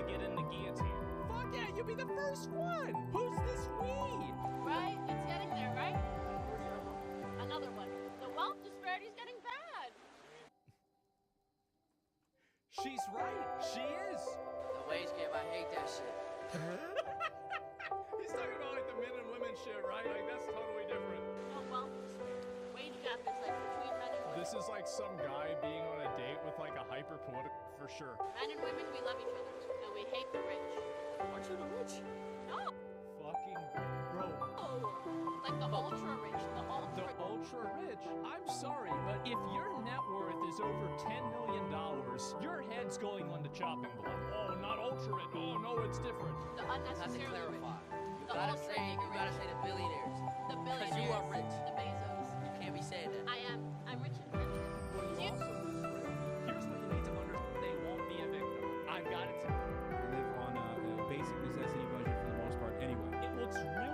get in the guillotine. Fuck yeah, you'll be the first one! Who's this we? Right? It's getting there, right? Another one. The wealth disparity's getting bad. She's right, she is! The wage gap, I hate that shit. He's talking about like the men and women shit, right? Like that's totally different. No wealth disparity. Wage gap is like between men and women. This is like some guy being on a date with like a hyper-political for sure. Men and women, we love each other. And we hate the rich. Aren't you the rich? No! Fucking bro. Oh! Like the ultra rich. The ultra rich. I'm sorry, but if your net worth is over $10 million, your head's going on the chopping block. Oh, not ultra rich. Oh no, it's different. The Have to unnecessarily rich. clarify. The ultra You gotta say the billionaires. The Because billionaires. you are rich. The Bezos. You can't be saying that. I am. I'm rich and rich. Here's what you need to understand. They won't be a victim. I got it. Live on a basic necessity budget for the most part anyway. It looks really.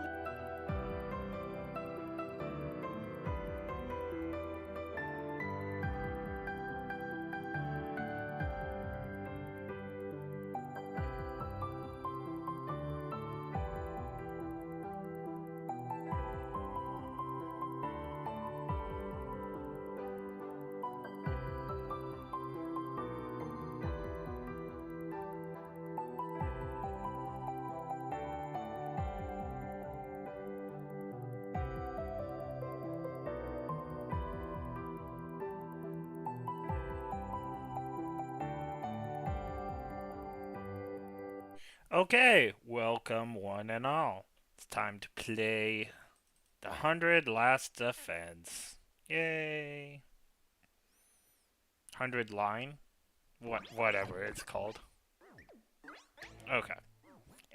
Okay, welcome one and all. It's time to play the 100 Last Defense. Yay. 100 line? Whatever it's called. Okay.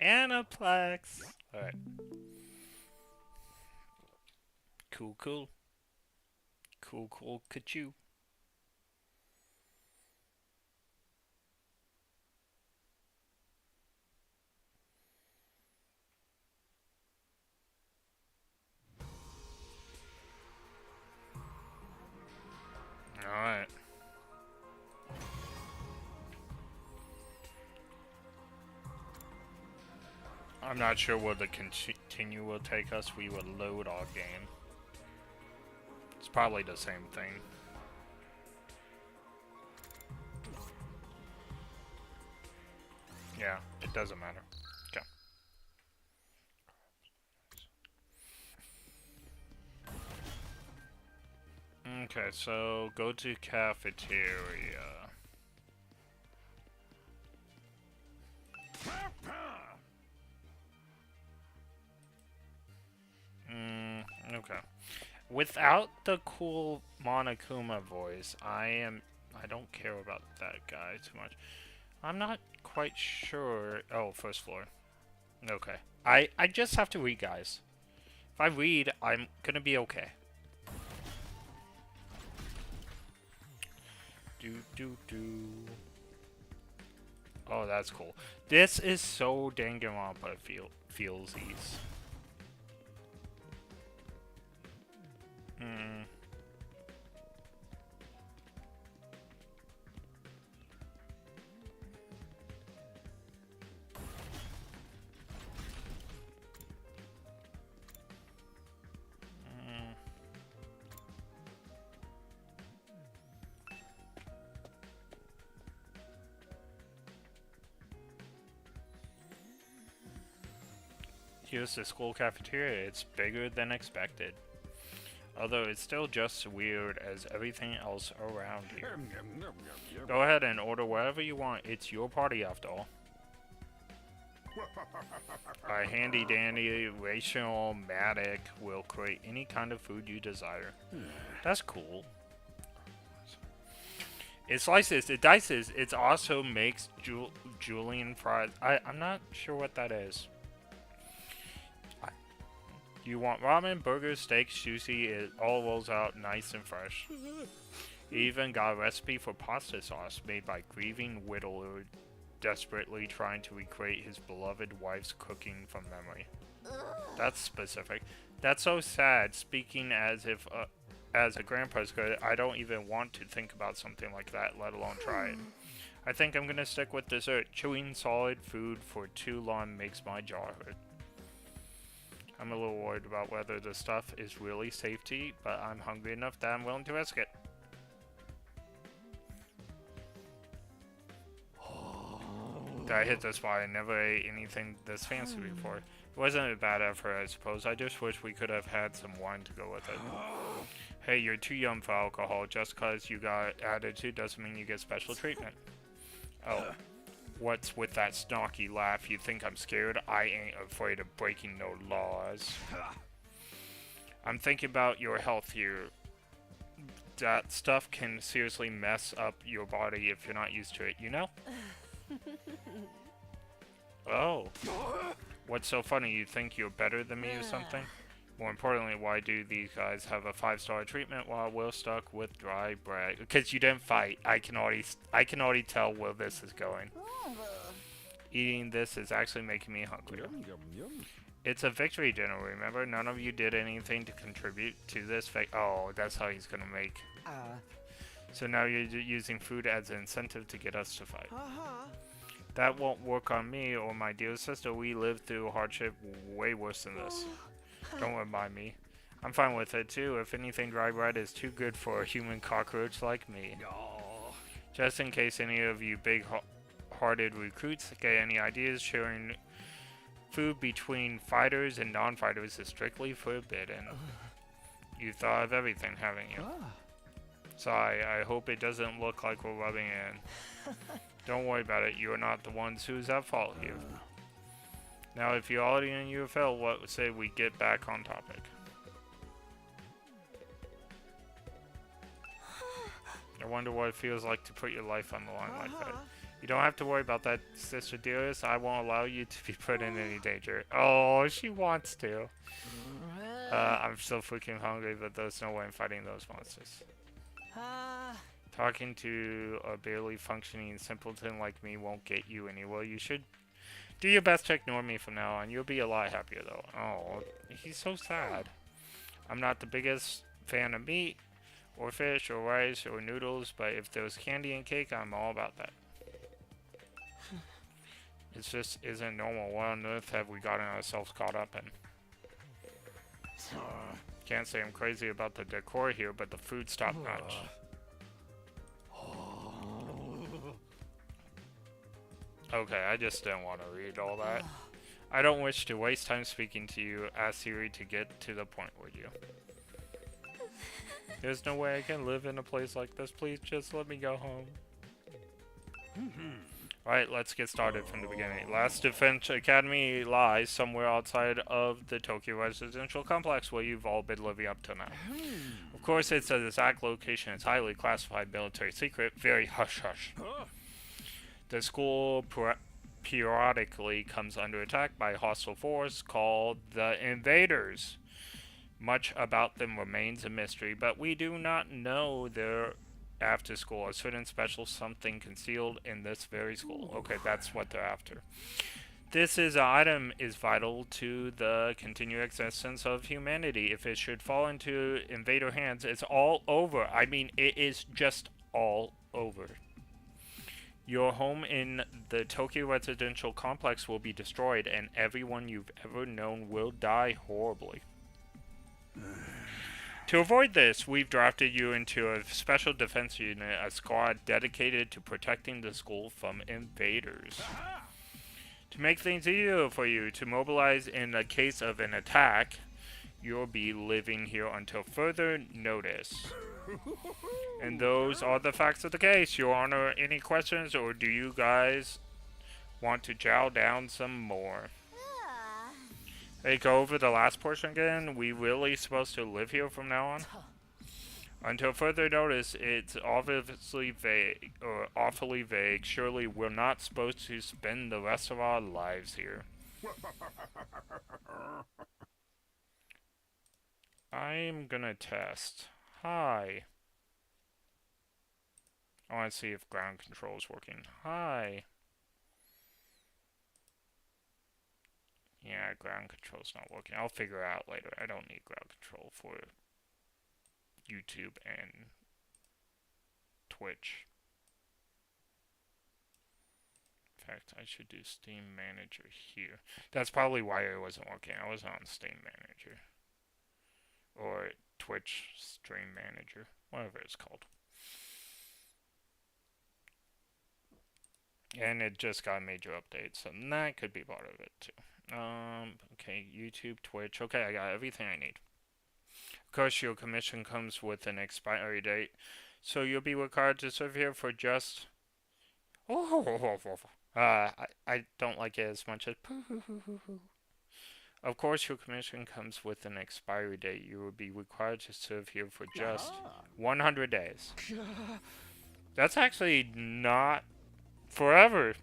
Anaplex. Alright. Cool, cool. Cool, cool, ka-choo. Alright. I'm not sure where the continue will take us. We will load our game. It's probably the same thing. Yeah, it doesn't matter. Okay. Okay, so go to cafeteria. Okay. Without the cool Monokuma voice, I don't care about that guy too much. I'm not quite sure. Oh, first floor. Okay. I just have to read, guys. If I read, I'm gonna be okay. Oh, that's cool. This is so Danganronpa feelsies. Here's the school cafeteria. It's bigger than expected. Although it's still just weird as everything else around here. Go ahead and order whatever you want. It's your party after all. A handy dandy racial matic will create any kind of food you desire. That's cool. It slices, it dices, it also makes julienne fries. I'm not sure what that is. You want ramen, burgers, steaks, sushi, it all rolls out nice and fresh. Even got a recipe for pasta sauce made by grieving widower desperately trying to recreate his beloved wife's cooking from memory. That's specific. That's so sad, speaking as if as a grandpa's good, I don't even want to think about something like that, let alone try it. I think I'm gonna stick with dessert. Chewing solid food for too long makes my jaw hurt. I'm a little worried about whether the stuff is really safe to eat, but I'm hungry enough that I'm willing to risk it. Did I hit the spot? I never ate anything this fancy before. It wasn't a bad effort, I suppose. I just wish we could have had some wine to go with it. Hey, you're too young for alcohol. Just cause you got attitude doesn't mean you get special treatment. Oh. What's with that snarky laugh? You think I'm scared? I ain't afraid of breaking no laws. I'm thinking about your health here. That stuff can seriously mess up your body if you're not used to it, you know? Oh. What's so funny? You think you're better than me or something? More importantly, why do these guys have a 5-star treatment while we're stuck with dry bread? Because you didn't fight. I can already tell where this is going. Eating this is actually making me hungry. It's a victory dinner, remember? None of you did anything to contribute to this oh, that's how he's gonna make. So now you're using food as an incentive to get us to fight. That won't work on me or my dear sister. We lived through hardship way worse than this. Don't remind me. I'm fine with it too. If anything, dry bread is too good for a human cockroach like me. Just in case any of you big-hearted recruits get any ideas, sharing food between fighters and non-fighters is strictly forbidden. You thought of everything, haven't you? Sorry, I hope it doesn't look like we're rubbing in. Don't worry about it. You are not the ones who's at fault here. Now, if you already in UFL, what would say we get back on topic? I wonder what it feels like to put your life on the line like that. You don't have to worry about that, Sister Dearest. I won't allow you to be put in any danger. Oh, she wants to. I'm still freaking hungry, but there's no way I'm fighting those monsters. Talking to a barely functioning simpleton like me won't get you anywhere. You should do your best to ignore me from now on. You'll be a lot happier, though. Oh, he's so sad. I'm not the biggest fan of meat, or fish, or rice, or noodles, but if there's candy and cake, I'm all about that. It just isn't normal. What on earth have we gotten ourselves caught up in? Can't say I'm crazy about the decor here, but the food's top-notch. Okay, I just didn't want to read all that. I don't wish to waste time speaking to you. Ask Siri to get to the point with you. There's no way I can live in a place like this. Please just let me go home. Alright, let's get started from the beginning. Last Defense Academy lies somewhere outside of the Tokyo residential complex where you've all been living up to now. Of course, it's an exact location. It's highly classified military secret. Very hush-hush. The school periodically comes under attack by a hostile force called the Invaders. Much about them remains a mystery, but we do not know their after school. A certain special something concealed in this very school. Okay, that's what they're after. This item is vital to the continued existence of humanity. If it should fall into invader hands, it's all over. I mean, it is just all over. Your home in the Tokyo residential complex will be destroyed, and everyone you've ever known will die horribly. To avoid this, we've drafted you into a special defense unit, a squad dedicated to protecting the school from invaders. To make things easier for you to mobilize in the case of an attack, you'll be living here until further notice. And those are the facts of the case. Your Honor, any questions, or do you guys want to chow down some more? Hey, go over the last portion again. We really supposed to live here from now on? Until further notice, it's obviously vague, or awfully vague. Surely we're not supposed to spend the rest of our lives here. I'm gonna test. Hi. I want to see if ground control is working. Hi. Yeah, ground control's not working. I'll figure it out later. I don't need ground control for YouTube and Twitch. In fact, I should do Steam Manager here. That's probably why it wasn't working. I was on Steam Manager. Or Twitch Stream Manager. Whatever it's called. And it just got major updates, and that could be part of it too. Okay, YouTube, Twitch. Okay, I got everything I need. Of course, your commission comes with an expiry date, so you'll be required to serve here for just... I don't like it as much as... Of course, your commission comes with an expiry date. You will be required to serve here for just 100 days. That's actually not forever.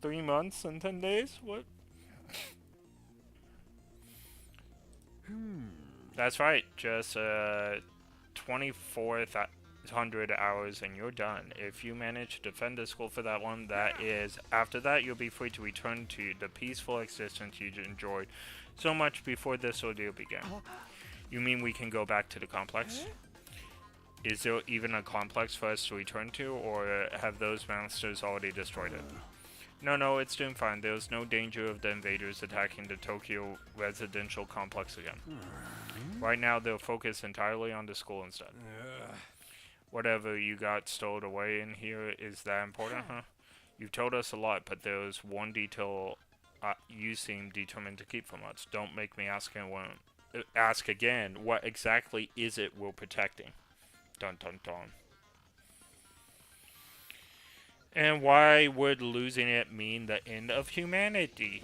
3 months and 10 days? What? That's right. Just 2,400 hours and you're done. If you manage to defend the school for that one, that is... After that, you'll be free to return to the peaceful existence you enjoyed so much before this ordeal began. You mean we can go back to the complex? Is there even a complex for us to return to, or have those monsters already destroyed it? No, it's doing fine. There's no danger of the invaders attacking the Tokyo residential complex again. Right now, they'll focus entirely on the school instead. Whatever you got stowed away in here, is that important, huh? You've told us a lot, but there's one detail you seem determined to keep from us. Don't make me ask again, what exactly is it we're protecting? Dun dun dun. And why would losing it mean the end of humanity?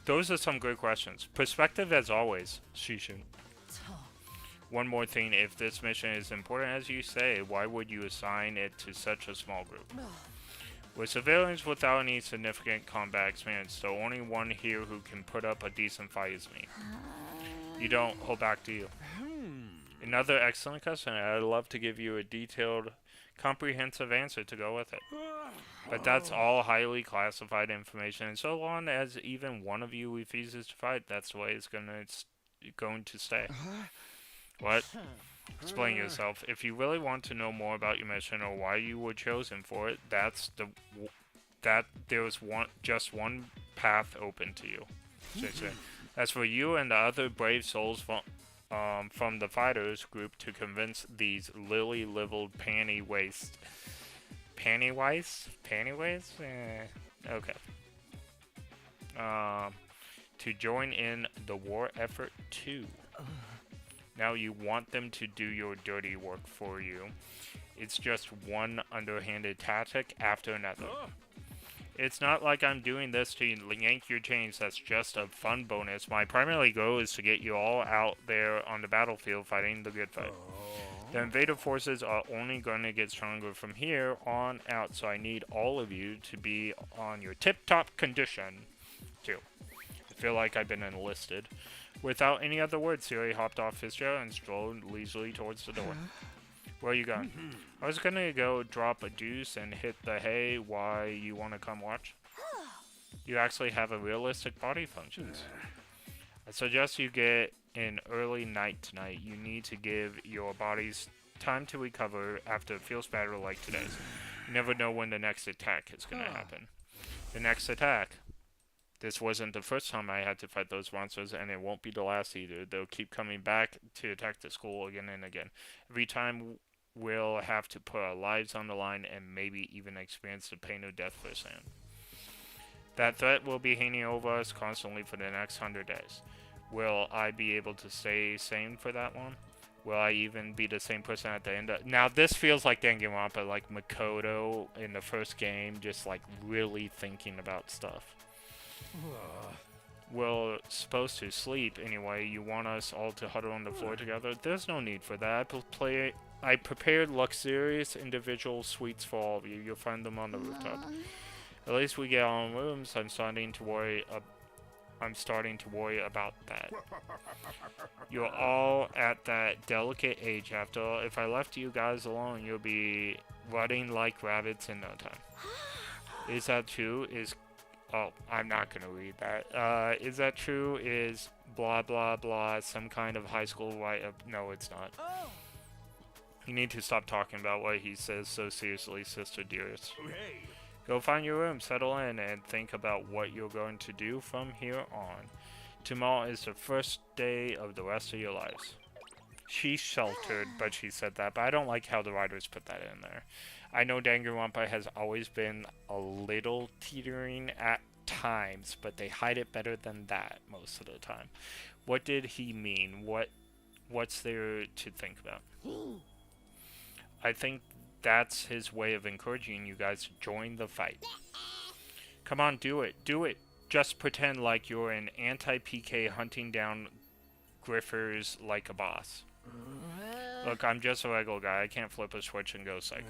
Those are some good questions. Perspective as always, Shishin. One more thing, if this mission is important as you say, why would you assign it to such a small group? We're civilians without any significant combat experience, the only one here who can put up a decent fight is me. You don't hold back, do you? Another excellent question. I'd love to give you a detailed, comprehensive answer to go with it. But that's all highly classified information, and so long as even one of you refuses to fight, that's the way it's going to stay. What? Explain yourself. If you really want to know more about your mission or why you were chosen for it, there's just one path open to you. As for you and the other brave souls from the fighters group to convince these lily-livered Pennywise? Okay. To join in the war effort too. Now you want them to do your dirty work for you. It's just one underhanded tactic after another. It's not like I'm doing this to yank your chains. That's just a fun bonus. My primary goal is to get you all out there on the battlefield fighting the good fight. The invader forces are only going to get stronger from here on out, so I need all of you to be on your tip-top condition, too. I feel like I've been enlisted. Without any other words, Siri hopped off his chair and strolled leisurely towards the door. Where are you going? I was gonna go drop a deuce and hit the hay. Why you wanna come watch? You actually have a realistic body functions. I suggest you get an early night tonight. You need to give your bodies time to recover after a fierce battle like today's. You never know when the next attack is gonna happen. The next attack. This wasn't the first time I had to fight those monsters, and it won't be the last either. They'll keep coming back to attack the school again and again. Every time we'll have to put our lives on the line and maybe even experience the pain of death firsthand. That threat will be hanging over us constantly for the next 100 days. Will I be able to stay sane for that long? Will I even be the same person at the end of... Now, this feels like Danganronpa, like Makoto in the first game, just like really thinking about stuff. We're supposed to sleep anyway. You want us all to huddle on the floor together? There's no need for that. I prepared luxurious individual suites for all of you. You'll find them on the rooftop. At least we get our own rooms. I'm starting to worry about that. You're all at that delicate age after all. If I left you guys alone, you'll be rotting like rabbits in no time. Is that true? Oh, I'm not gonna read that. Is that true? Is blah blah blah some kind of high school white? No, it's not. Oh. You need to stop talking about what he says so seriously, sister dearest. Hey. Go find your room, settle in, and think about what you're going to do from here on. Tomorrow is the first day of the rest of your lives. She's sheltered, but she said that, but I don't like how the writers put that in there. I know Danganronpa has always been a little teetering at times, but they hide it better than that most of the time. What did he mean? What's there to think about? I think that's his way of encouraging you guys to join the fight. Come on, do it. Do it. Just pretend like you're an anti-PK hunting down griffers like a boss. Look, I'm just a regular guy. I can't flip a switch and go psycho.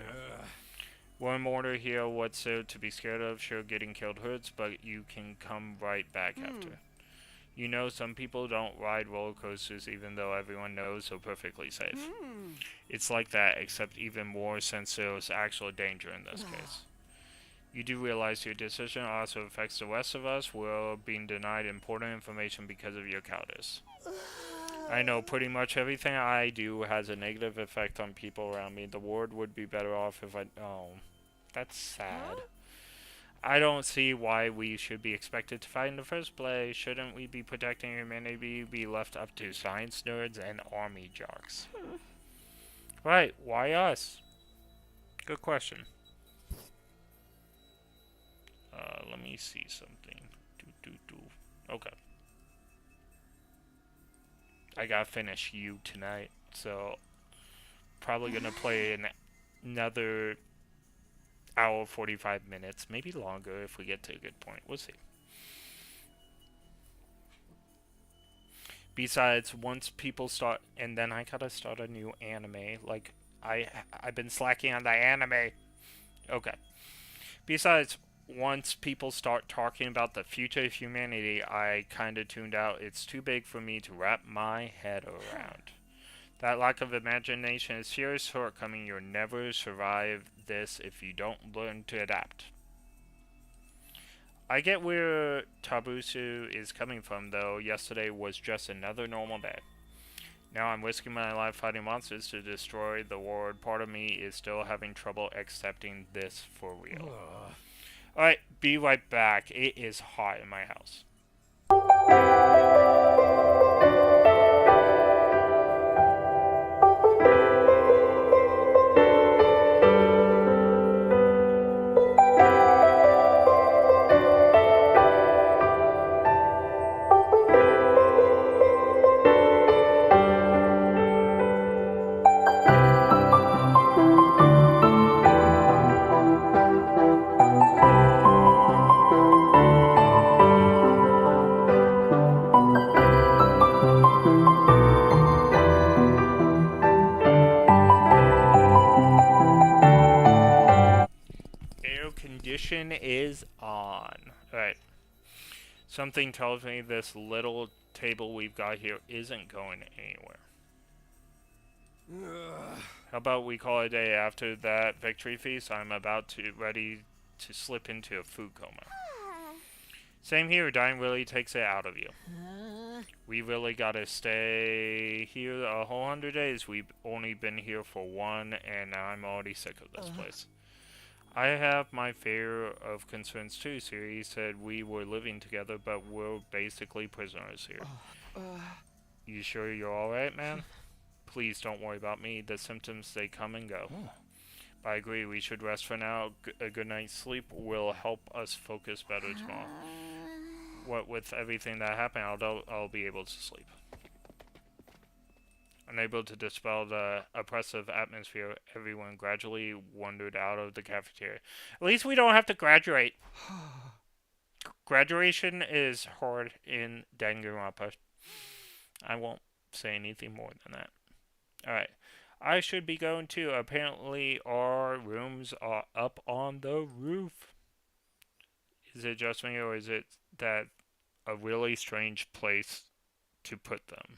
One mortar here. What's there to be scared of? Sure, getting killed hurts, but you can come right back after. You know, some people don't ride roller coasters even though everyone knows they're perfectly safe. It's like that, except even more since there's actual danger in this case. You do realize your decision also affects the rest of us. We're being denied important information because of your cowardice. I know pretty much everything I do has a negative effect on people around me. The world would be better off if I... Oh, that's sad. I don't see why we should be expected to fight in the first place. Shouldn't we be protecting humanity, be left up to science nerds and army jocks? Right, why us? Good question. Let me see something. Okay. I gotta finish you tonight, so probably gonna play another hour 45 minutes, maybe longer if we get to a good point. We'll see. Besides, once people start, and then I gotta start a new anime. Like I've been slacking on the anime. Okay. Besides, once people start talking about the future of humanity, I kind of tuned out. It's too big for me to wrap my head around. That lack of imagination is serious shortcoming. You'll never survive this if you don't learn to adapt. I get where Tabusu is coming from, though. Yesterday was just another normal day. Now I'm risking my life fighting monsters to destroy the world. Part of me is still having trouble accepting this for real. Alright, be right back. It is hot in my house. Is on. Alright. Something tells me this little table we've got here isn't going anywhere. How about we call it a day? After that victory feast, I'm ready to slip into a food coma. Same here, dying really takes it out of you. We really gotta stay here a whole 100 days. We've only been here for one, and I'm already sick of this place. I have my fair of concerns too, Siri said we were living together, but we're basically prisoners here. You sure you're alright, man? Please don't worry about me. The symptoms, they come and go. But I agree, we should rest for now. A good night's sleep will help us focus better tomorrow. What with everything that happened, I'll be able to sleep. Unable to dispel the oppressive atmosphere, everyone gradually wandered out of the cafeteria. At least we don't have to graduate. Graduation is hard in Danganronpa. I won't say anything more than that. Alright. I should be going too. Apparently our rooms are up on the roof. Is it just me, or is it that a really strange place to put them?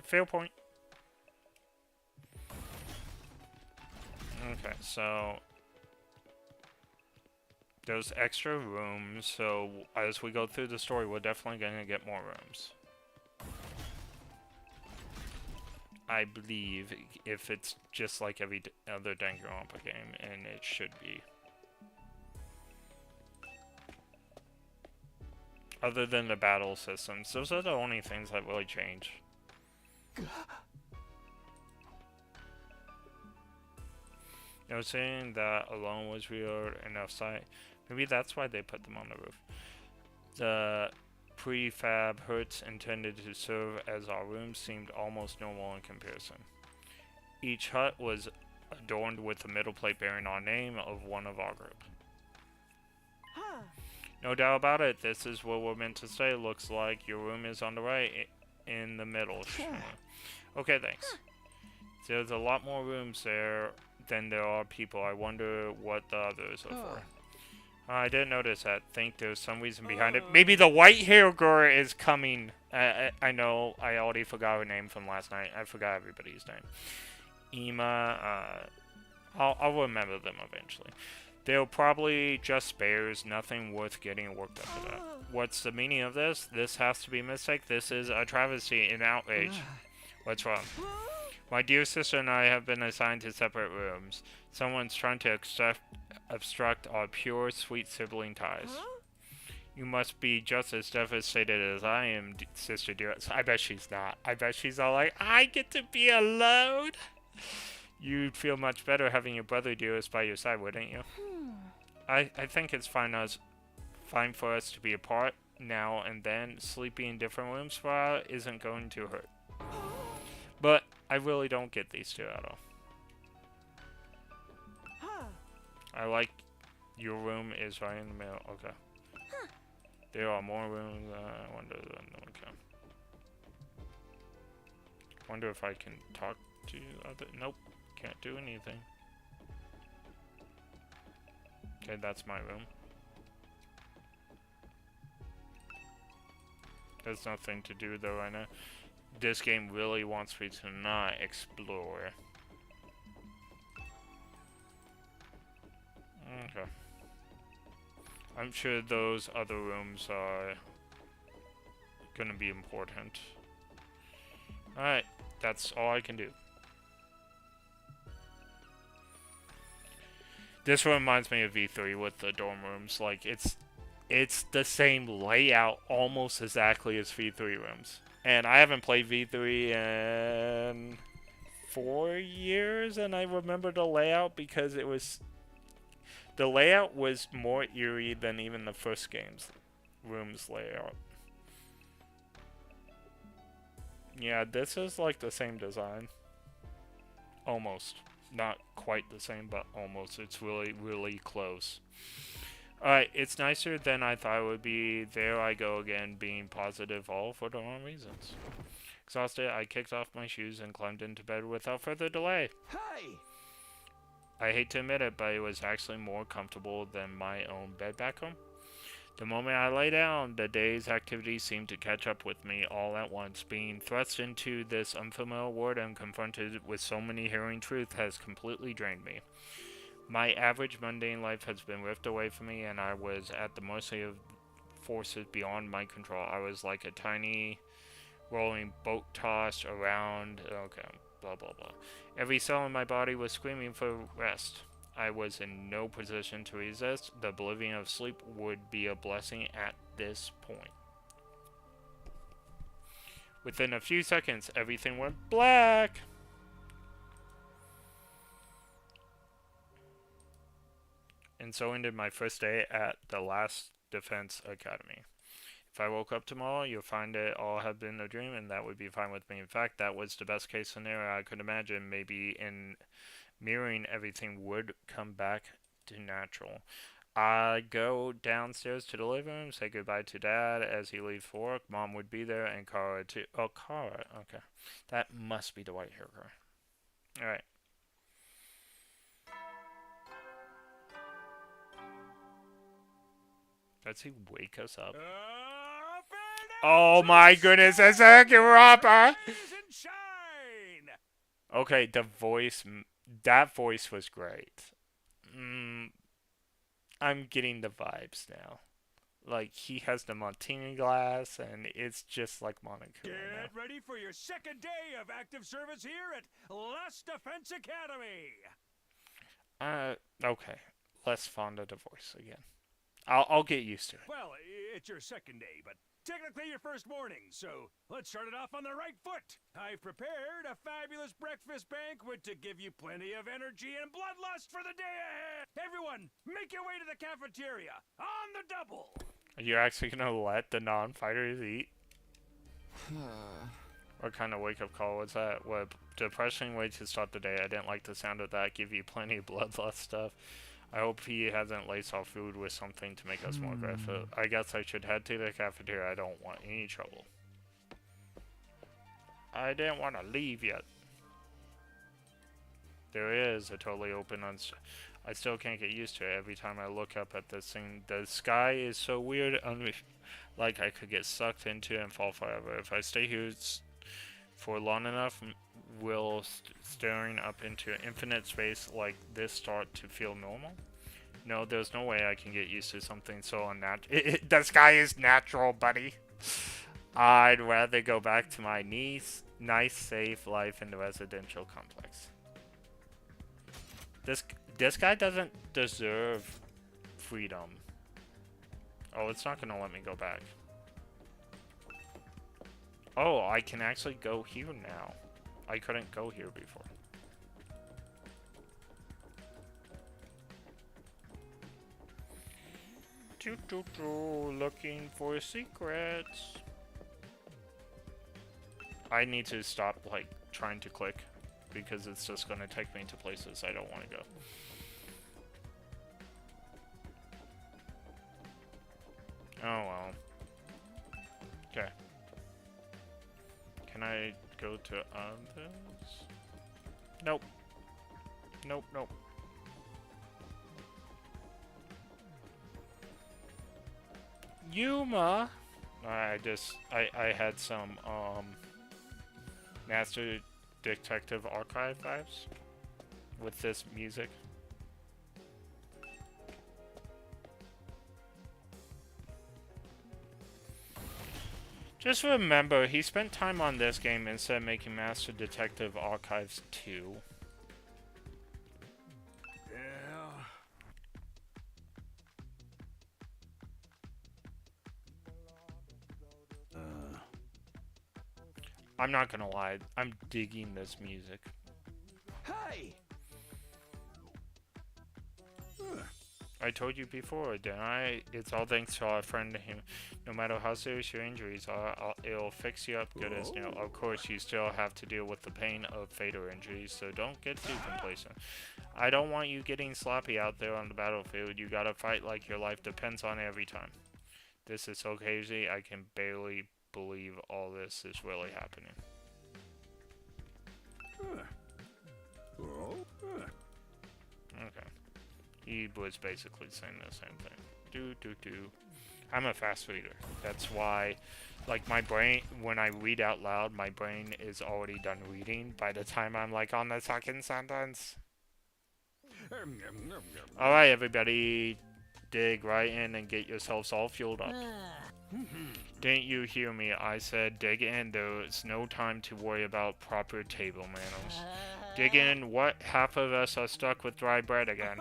Fair point. Okay, so There's extra rooms, so as we go through the story, we're definitely going to get more rooms. I believe if it's just like every other Danganronpa game, and it should be. Other than the battle systems, those are the only things that really change. Noticing that alone was real enough sight. Maybe that's why they put them on the roof. The prefab huts intended to serve as our rooms seemed almost normal in comparison. Each hut was adorned with a middle plate bearing our name of one of our group. No doubt about it, this is where we're meant to stay. Looks like your room is on the right in the middle. Okay, thanks. There's a lot more rooms there than there are people. I wonder what the others are for. I didn't notice that. Think there's some reason behind it. Maybe the white hair girl is coming. I know. I already forgot her name from last night. I forgot everybody's name. Ema. I'll remember them eventually. They're probably just spares. Nothing worth getting worked up about. What's the meaning of this? This has to be a mistake. This is a travesty and outrage. What's wrong? My dear sister and I have been assigned to separate rooms. Someone's trying to obstruct our pure, sweet sibling ties. You must be just as devastated as I am, sister dear. I bet she's not. I bet she's all like, I get to be alone. You'd feel much better having your brother dearest by your side, wouldn't you? I think it's fine for us to be apart now and then. Sleeping in different rooms for a while isn't going to hurt. But I really don't get these two at all. I like your room is right in the middle. Okay. There are more rooms. I wonder. Okay. Wonder if I can talk to other. Nope. Can't do anything. Okay, that's my room. There's nothing to do though right now. This game really wants me to not explore. Okay. I'm sure those other rooms are gonna be important. Alright, that's all I can do. This reminds me of V3 with the dorm rooms. Like, it's the same layout almost exactly as V3 rooms. And I haven't played V3 in 4 years, and I remember the layout because it was... The layout was more eerie than even the first game's room's layout. Yeah, this is like the same design. Almost. Not quite the same, but almost. It's really, really close. Alright, it's nicer than I thought it would be. There I go again, being positive, all for the wrong reasons. Exhausted, I kicked off my shoes and climbed into bed without further delay. Hey! I hate to admit it, but it was actually more comfortable than my own bed back home. The moment I lay down, the day's activities seemed to catch up with me all at once. Being thrust into this unfamiliar world and confronted with so many harrowing truths has completely drained me. My average mundane life has been ripped away from me, and I was at the mercy of forces beyond my control. I was like a tiny rolling boat tossed around. Okay, blah blah blah. Every cell in my body was screaming for rest. I was in no position to resist. The oblivion of sleep would be a blessing at this point. Within a few seconds, everything went black. And so ended my first day at the Last Defense Academy. If I woke up tomorrow, you'll find it all had been a dream, and that would be fine with me. In fact, that was the best case scenario I could imagine. Maybe in mirroring, everything would come back to natural. I go downstairs to the living room, say goodbye to Dad as he leaves for work. Mom would be there, and Kara too. Oh, Kara. Okay. That must be the white hair girl. Alright. Does he wake us up? Oh my goodness, it's a rapper! Okay, the voice, that voice was great. I'm getting the vibes now. Like, he has the martini glass, and it's just like Monokuma now. Get ready for your second day of active service here at Last Defense Academy. Okay. Less fond of the voice again. I'll get used to it. Well, it's your second day, but technically your first morning, so let's start it off on the right foot. I've prepared a fabulous breakfast banquet to give you plenty of energy and bloodlust for the day ahead. Everyone, make your way to the cafeteria on the double. Are you actually gonna let the non-fighters eat? What kind of wake-up call was that? What depressing way to start the day. I didn't like the sound of that. Give you plenty of bloodlust stuff. I hope he hasn't laced our food with something to make us more aggressive. I guess I should head to the cafeteria. I don't want any trouble. I didn't want to leave yet. There is a totally open I still can't get used to it. Every time I look up at this thing, the sky is so weird, like I could get sucked into and fall forever. If I stay here for long enough, will staring up into infinite space like this start to feel normal? No, there's no way I can get used to something so unnatural. The sky is natural, buddy. I'd rather go back to my nice, safe life in the residential complex. This guy doesn't deserve freedom. Oh, it's not gonna let me go back. Oh, I can actually go here now. I couldn't go here before. Looking for secrets. I need to stop, like, trying to click, because it's just gonna take me to places I don't want to go. Oh well. Okay. Can I go to others? Nope. Nope, nope. Yuma! I had some, Master Detective Archive vibes with this music. Just remember, he spent time on this game instead of making Master Detective Archives 2. I'm not gonna lie, I'm digging this music. Hey! I told you before, didn't I? It's all thanks to our friend him. No matter how serious your injuries are, it'll fix you up good as new. Of course, you still have to deal with the pain of fatal injuries, so don't get too complacent. I don't want you getting sloppy out there on the battlefield. You gotta fight like your life depends on it every time. This is so crazy, I can barely believe all this is really happening. Okay. He was basically saying the same thing. I'm a fast reader. That's why, like, my brain, when I read out loud, my brain is already done reading by the time I'm, like, on the second sentence. Alright, everybody, dig right in and get yourselves all fueled up. Didn't you hear me? I said dig in. There's no time to worry about proper table manners. Dig in. What? Half of us are stuck with dry bread again.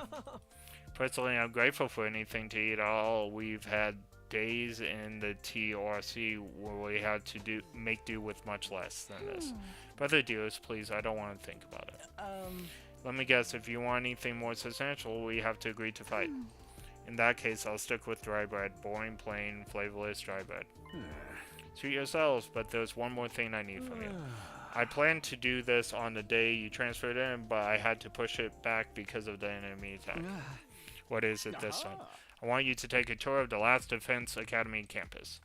Personally, I'm grateful for anything to eat at all. We've had days in the TRC where we had to make do with much less than this. Brother dearest, please, I don't want to think about it. Let me guess, if you want anything more substantial, we have to agree to fight. In that case, I'll stick with dry bread. Boring, plain, flavorless dry bread. Suit yourselves, but there's one more thing I need from you. I planned to do this on the day you transferred in, but I had to push it back because of the enemy attack. What is it this time? I want you to take a tour of the Last Defense Academy campus.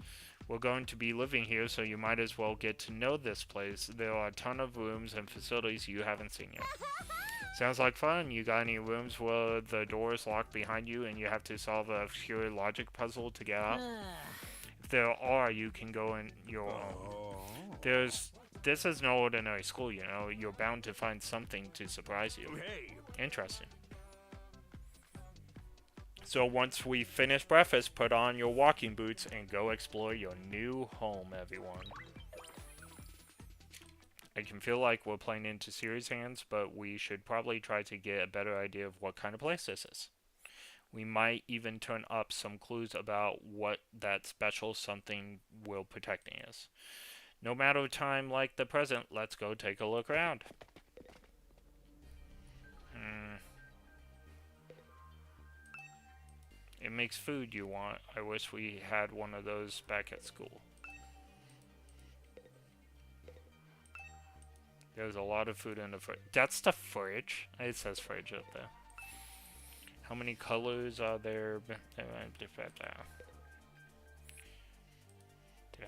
We're going to be living here, so you might as well get to know this place. There are a ton of rooms and facilities you haven't seen yet. Sounds like fun. You got any rooms where the door is locked behind you and you have to solve a obscure logic puzzle to get out? If there are, you can go in your own. This is no ordinary school, you know. You're bound to find something to surprise you. Interesting. So once we finish breakfast, put on your walking boots and go explore your new home, everyone. I can feel like we're playing into serious hands, but we should probably try to get a better idea of what kind of place this is. We might even turn up some clues about what that special something will protecting is. No matter time like the present, let's go take a look around. It makes food you want. I wish we had one of those back at school. There's a lot of food in the fridge. That's the fridge. It says fridge up there. How many colors are there? Did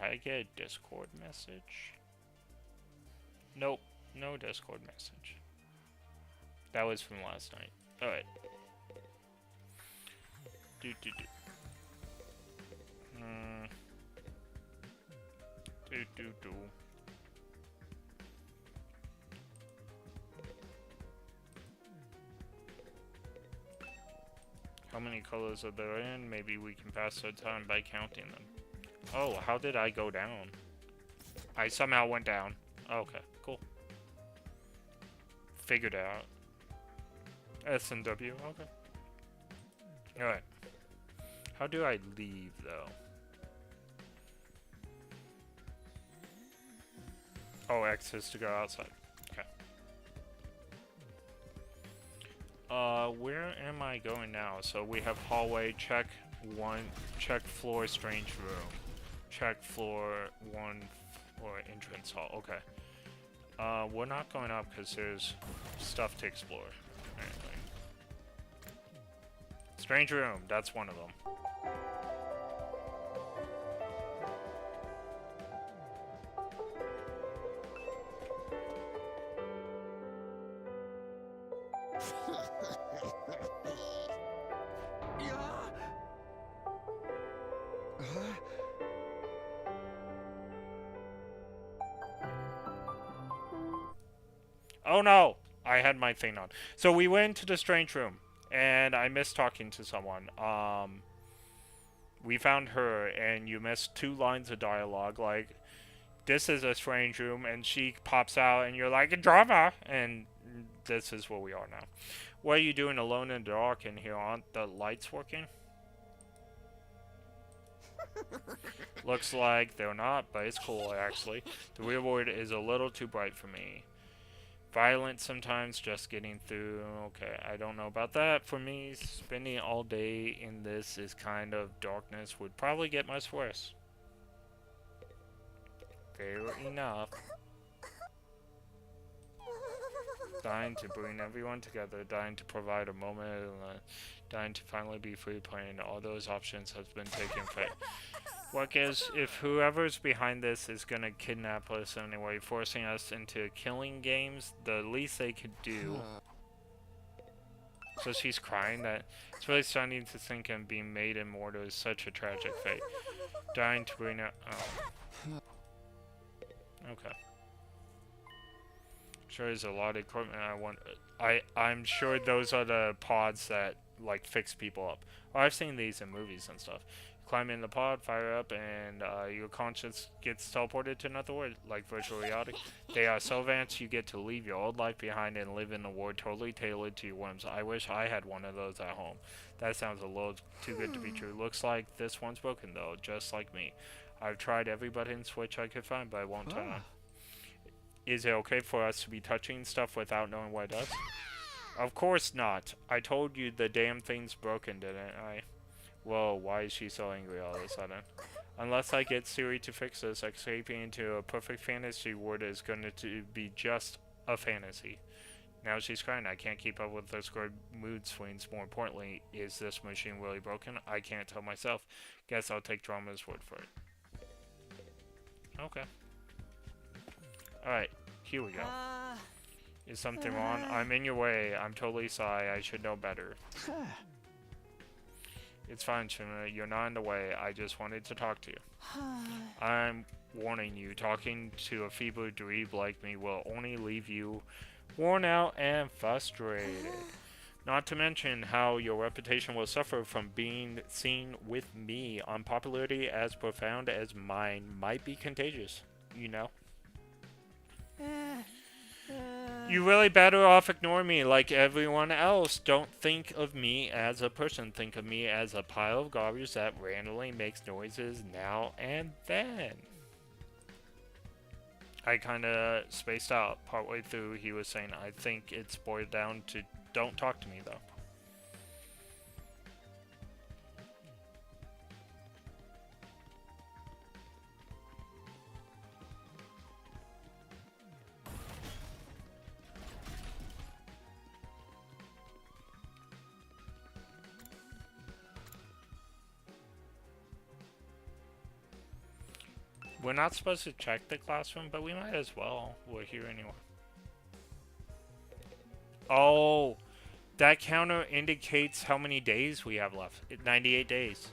I get a Discord message? Nope. No Discord message. That was from last night. Alright. How many colors are there in? Maybe we can pass our time by counting them. Oh, how did I go down? I somehow went down. Okay, cool. Figured it out. S and W, okay. Alright. How do I leave, though? Oh, X is to go outside. Okay. Where am I going now? So we have hallway, check floor, strange room. Check floor 1 for entrance hall. Okay. We're not going up because there's stuff to explore. Apparently. Strange room, that's one of them. Oh no! I had my thing on. So we went to the strange room, and I missed talking to someone. We found her, and you missed 2 lines of dialogue, like, this is a strange room, and she pops out, and you're like, drama! And this is where we are now. What are you doing alone in the dark in here? Aren't the lights working? Looks like they're not, but it's cool, actually. The real world is a little too bright for me. Violent sometimes, just getting through. Okay, I don't know about that. For me, spending all day in this kind of darkness would probably get much worse. Fair enough. Dying to bring everyone together, dying to provide a moment, dying to finally be free playing. All those options have been taken for. What gives, if whoever's behind this is gonna kidnap us anyway, forcing us into killing games, the least they could do. So she's crying. That it's really starting to think and being made immortal is such a tragic fate. Dying to bring out. Oh. Okay. Sure, there's a lot of equipment I want. I'm sure those are the pods that like fix people up. Well, I've seen these in movies and stuff. Climb in the pod, fire up, and your conscience gets teleported to another world, like virtual reality. They are so advanced you get to leave your old life behind and live in a world totally tailored to your whims. I wish I had one of those at home. That sounds a little too good to be true. Looks like this one's broken though, just like me. I've tried every button switch I could find, but it won't turn on. Is it okay for us to be touching stuff without knowing what it does? Of course not. I told you the damn thing's broken, didn't I? Whoa, why is she so angry all of a sudden? Unless I get Siri to fix this, escaping into a perfect fantasy world is going to be just a fantasy. Now she's crying. I can't keep up with those square mood swings. More importantly, is this machine really broken? I can't tell myself. Guess I'll take Drama's word for it. Okay. Alright, here we go. Is something wrong? I'm in your way. I'm totally sorry. I should know better. It's fine, Shuna. You're not in the way. I just wanted to talk to you. I'm warning you. Talking to a feeble dweeb like me will only leave you worn out and frustrated. Not to mention how your reputation will suffer from being seen with me. Unpopularity as profound as mine might be contagious, you know? You really better off ignoring me like everyone else. Don't think of me as a person. Think of me as a pile of garbage that randomly makes noises now and then. I kind of spaced out partway through. He was saying, I think it's boiled down to don't talk to me, though. We're not supposed to check the classroom, but we might as well. We're here anyway. Oh, that counter indicates how many days we have left. 98 days.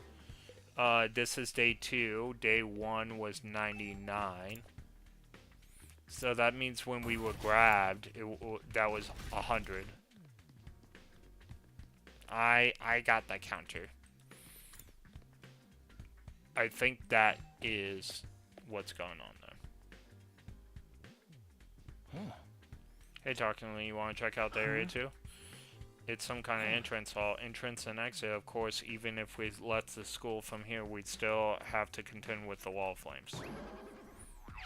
This is day 2. Day 1 was 99. So that means when we were grabbed, that was 100. I got that counter. I think that is what's going on there. Huh. Hey, Talking Lee, you want to check out the area too? It's some kind of entrance hall. Entrance and exit, of course. Even if we left the school from here, we'd still have to contend with the wall flames.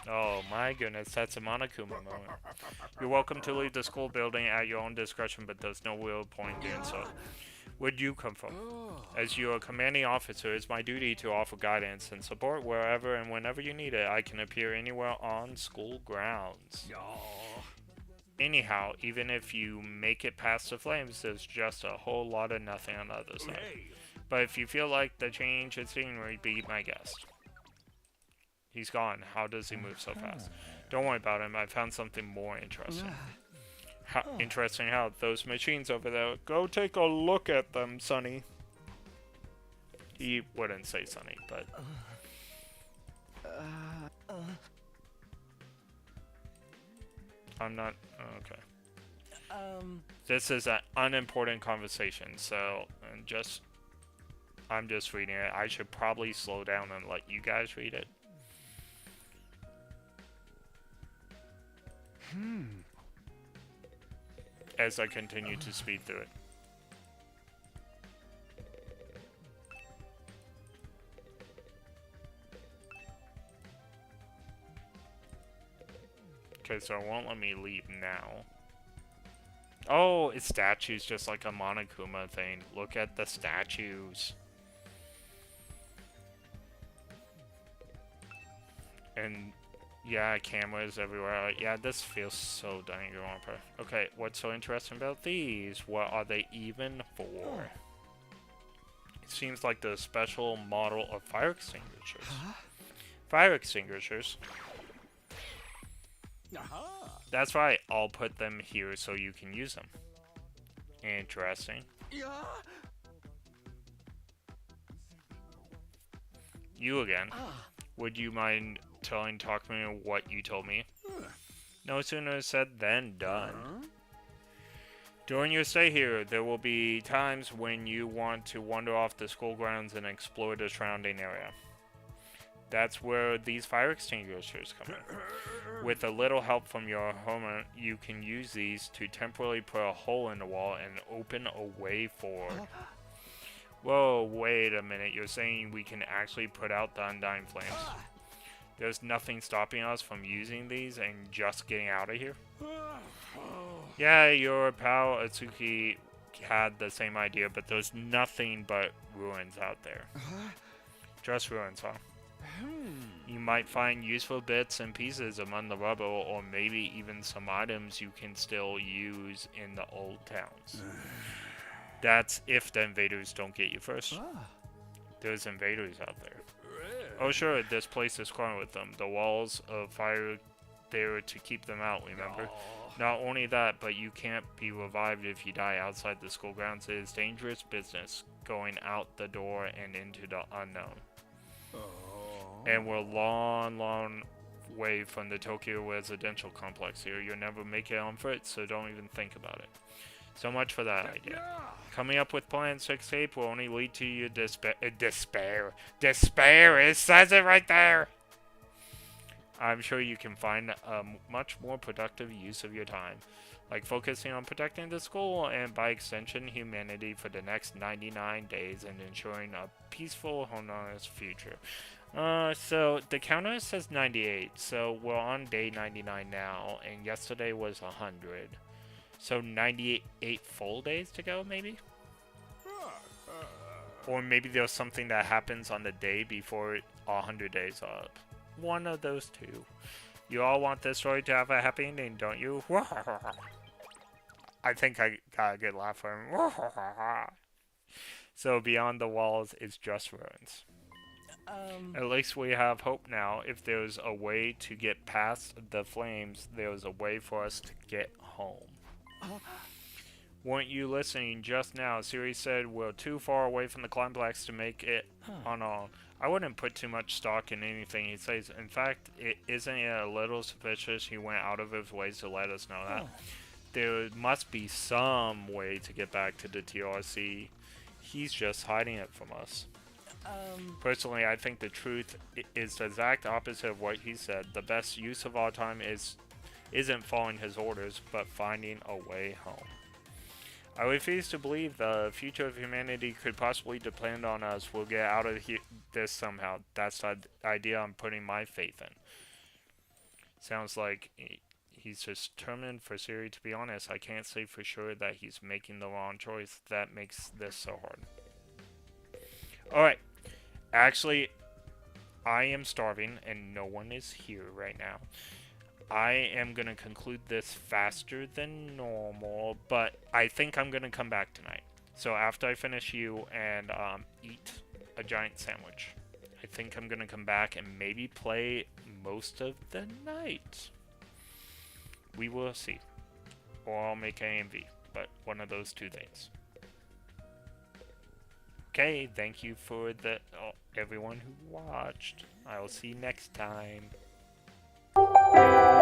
Oh my goodness, that's a Monokuma moment. You're welcome to leave the school building at your own discretion, but there's no real point in doing so. Where'd you come from? As your commanding officer, it's my duty to offer guidance and support wherever and whenever you need it. I can appear anywhere on school grounds. Anyhow, even if you make it past the flames, there's just a whole lot of nothing on the other side. But if you feel like the change in scenery, be my guest. He's gone. How does he move so fast? Don't worry about him. I found something more interesting. Interesting how those machines over there. Go take a look at them, Sonny. He wouldn't say Sonny, but... I'm not... Okay. This is an unimportant conversation, so I'm just reading it. I should probably slow down and let you guys read it. As I continue to speed through it. Okay, so it won't let me leave now. Oh, it's statues, just like a Monokuma thing. Look at the statues. And... yeah, cameras everywhere. Yeah, this feels so dangerous. Okay, what's so interesting about these? What are they even for? It seems like the special model of fire extinguishers. Fire extinguishers? That's right, I'll put them here so you can use them. Interesting. You again. Would you mind telling Talkman what you told me? No sooner said than done. During your stay here, there will be times when you want to wander off the school grounds and explore the surrounding area. That's where these fire extinguishers come in. With a little help from your homeowner, you can use these to temporarily put a hole in the wall and open a way forward. Whoa, wait a minute. You're saying we can actually put out the undying flames? There's nothing stopping us from using these and just getting out of here? Yeah, your pal Atsuki had the same idea, but there's nothing but ruins out there. Just ruins, huh? You might find useful bits and pieces among the rubble, or maybe even some items you can still use in the old towns. That's if the invaders don't get you first. There's invaders out there. Oh sure, this place is crawling with them. The walls of fire there to keep them out, remember? Not only that, but you can't be revived if you die outside the school grounds. It is dangerous business going out the door and into the unknown. And we're long way from the Tokyo residential complex here. You'll never make it on foot, so don't even think about it. So much for that idea. Coming up with plans to escape will only lead to your despair. Despair! It says it right there! I'm sure you can find a much more productive use of your time, like focusing on protecting the school and, by extension, humanity for the next 99 days and ensuring a peaceful, harmonious future. So the counter says 98, so we're on day 99 now, and yesterday was 100. So 98 full days to go, maybe? Or maybe there's something that happens on the day before 100 days are up. One of those two. You all want this story to have a happy ending, don't you? I think I got a good laugh for him. So beyond the walls is just ruins. At least we have hope now. If there's a way to get past the flames, there's a way for us to get home. Weren't you listening just now? Siri said we're too far away from the complex to make it on our own. I wouldn't put too much stock in anything he says. In fact, isn't it a little suspicious he went out of his way to let us know that? There must be some way to get back to the TRC. He's just hiding it from us. Personally, I think the truth is the exact opposite of what he said. The best use of our time isn't following his orders, but finding a way home. I refuse to believe the future of humanity could possibly depend on us. We'll get out of this somehow. That's the idea I'm putting my faith in. Sounds like he's just determined for Siri. To be honest, I can't say for sure that he's making the wrong choice. That makes this so hard. Alright. Actually, I am starving and no one is here right now. I am going to conclude this faster than normal, but I think I'm going to come back tonight. So after I finish you and eat a giant sandwich, I think I'm going to come back and maybe play most of the night. We will see. Or I'll make AMV, but one of those two things. Okay, thank you for everyone who watched. I will see you next time.